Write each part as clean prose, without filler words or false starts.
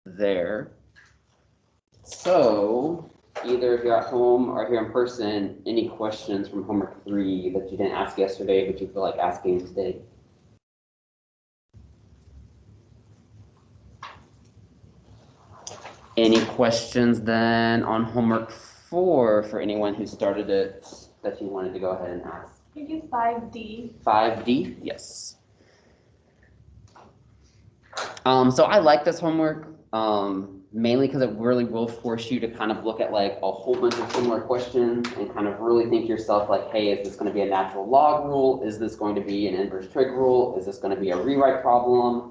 there. So either if you're at home or here in person, any questions from homework 3 that you didn't ask yesterday but you feel like asking today? Any questions then on homework 4 for anyone who started it that you wanted to go ahead and ask? You do 5D. 5D, yes. So I like this homework, mainly because it really will force you to kind of look at like a whole bunch of similar questions and kind of really think to yourself like, hey, is this going to be a natural log rule? Is this going to be an inverse trig rule? Is this going to be a rewrite problem?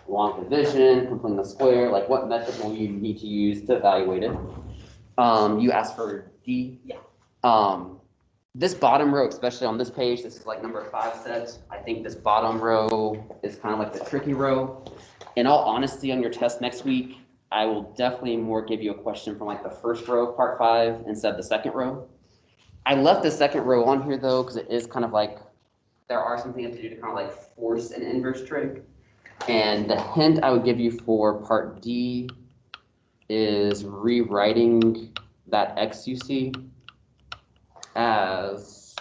Long division, completing the square, like what method will you need to use to evaluate it? You asked for D? Yeah. This bottom row, especially on this page, this is like number 5 set. I think this bottom row is kind of like the tricky row. In all honesty, on your test next week, I will definitely more give you a question from like the first row of part 5 instead of the second row. I left the second row on here though, because it is kind of like, there are some things to do to kind of like force an inverse trig. And the hint I would give you for part D is rewriting that x you see as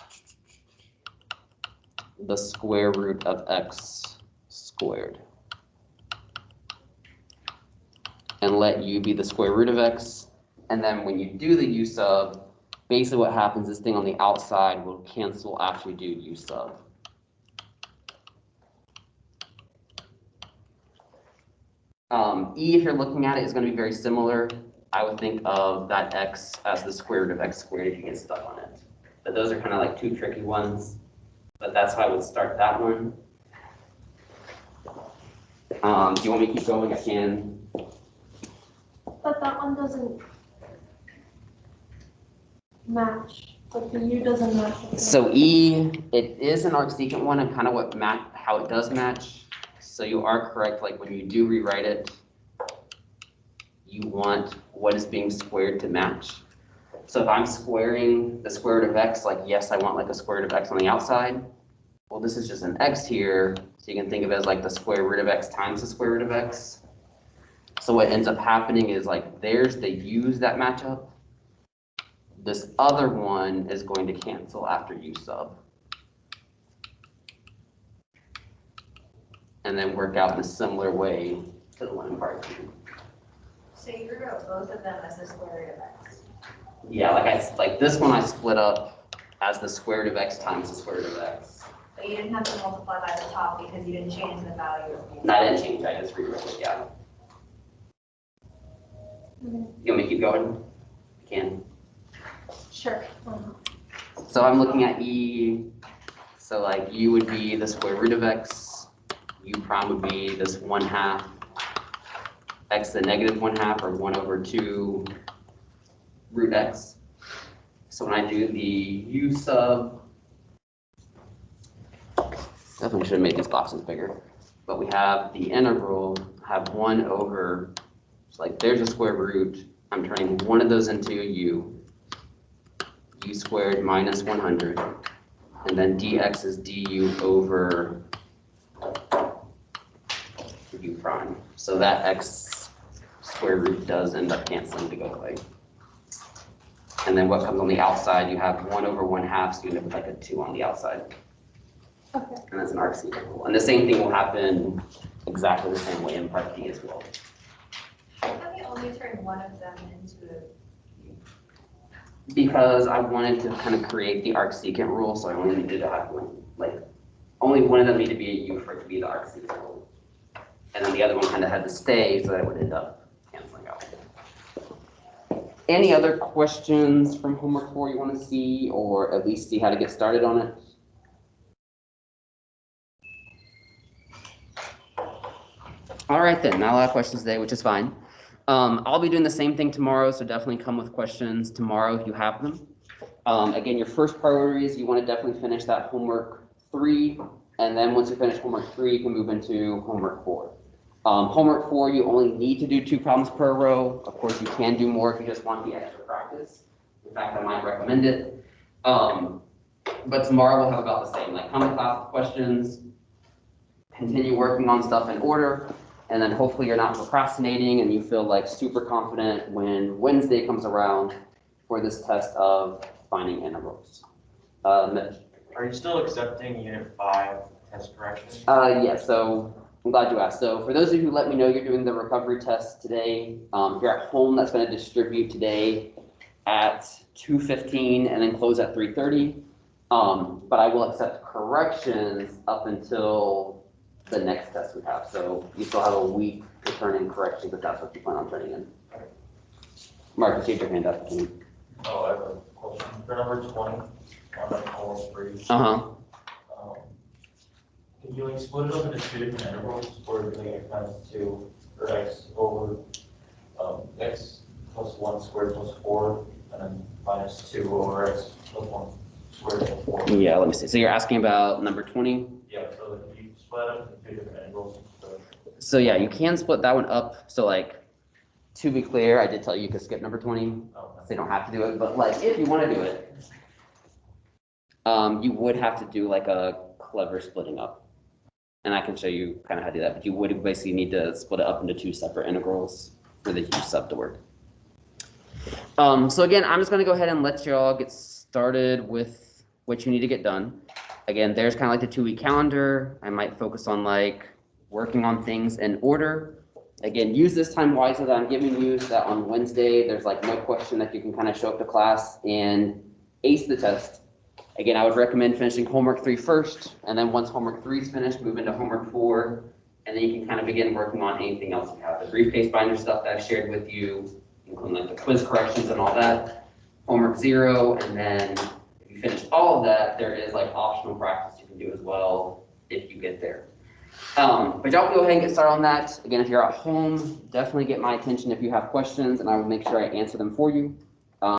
the square root of x squared. And let u be the square root of x. And then when you do the u sub, basically what happens, this thing on the outside will cancel after you do u sub. E, if you're looking at it, is going to be very similar. I would think of that x as the square root of x squared if you get stuck on it. But those are kind of like 2 tricky ones. But that's how I would start that one. Do you want me to keep going? I can. But that one doesn't match. Like the U doesn't match. So E, it is an arcsecant one and kind of how it does match. So you are correct, like when you do rewrite it, you want what is being squared to match. So if I'm squaring the square root of x, like yes, I want like a square root of x on the outside. Well, this is just an x here, so you can think of it as like the square root of x times the square root of x. So what ends up happening is like there's the u's that match up. This other one is going to cancel after u sub. And then work out in a similar way to the one in part 2. So you wrote both of them as the square root of x? Yeah, like this one I split up as the square root of x times the square root of x. But you didn't have to multiply by the top because you didn't change the value of u. No, I didn't change, I just rewrote it, yeah. You want me to keep going? I can. Sure. So I'm looking at E, so like u would be the square root of x, u prime would be this 1/2, x the negative 1/2 or 1/2 root x. So when I do the u sub, definitely should have made these boxes bigger, but we have the integral, have 1 over, so like there's a square root, I'm turning one of those into a u squared minus 100, and then dx is du over u prime. So that x square root does end up canceling to go away. And then what comes on the outside, you have 1 over 1/2, so you end up with like a 2 on the outside. Okay. And that's an arcsecant rule. And the same thing will happen exactly the same way in part D as well. How come you only turned one of them into a u? Because I wanted to kind of create the arcsecant rule, so I only needed to have one, like, only one of them needed to be a u for it to be the arcsecant rule. And then the other one kind of had to stay so that it would end up canceling out. Any other questions from homework 4 you want to see, or at least see how to get started on it? All right then, not a lot of questions today, which is fine. I'll be doing the same thing tomorrow, so definitely come with questions tomorrow if you have them. Again, your first priority is you want to definitely finish that homework 3, and then once you finish homework 3, you can move into homework 4. Homework 4, you only need to do 2 problems per row. Of course, you can do more if you just want the extra practice. In fact, I might recommend it. But tomorrow we'll have about the same, like come to class with questions, continue working on stuff in order, And then hopefully you're not procrastinating and you feel like super confident when Wednesday comes around for this test of finding intervals. Mitch? Are you still accepting Unit 5 test corrections? Yeah, so I'm glad you asked. So for those of you who let me know you're doing the recovery test today, if you're at home, that's going to distribute today at 2:15 and then close at 3:30. But I will accept corrections up until the next test we have. So you still have a week to turn in corrections if that's what you plan on turning in. Mark, you keep your hand up. Oh, I have a question. For number 20, on the almost free. Uh-huh. Can you like split it up into two different intervals, or like x times 2, or x over x plus 1 squared plus 4, and then minus 2 over x plus 1 squared plus 4? Yeah, let me see. So you're asking about number 20? Yeah, so if you split up into two different intervals, So yeah, you can split that one up. So like, to be clear, I did tell you could skip number 20. So you don't have to do it, but like, if you want to do it, you would have to do like a clever splitting up. And I can show you kind of how to do that, but you would basically need to split it up into two separate integrals for the huge sub to work. So again, I'm just gonna go ahead and let y'all get started with what you need to get done. Again, there's kind of like the 2-week calendar. I might focus on like working on things in order. Again, use this time wisely that I'm giving you so that on Wednesday, there's like no question that you can kind of show up to class and ace the test. Again, I would recommend finishing homework 3 first, and then once homework 3 is finished, move into homework 4, and then you can kind of begin working on anything else you have. The briefcase binder stuff that I've shared with you, including like the quiz corrections and all that, homework 0, and then if you finish all of that, there is like optional practice you can do as well if you get there. But y'all can go ahead and get started on that. Again, if you're at home, definitely get my attention if you have questions, and I will make sure I answer them for you.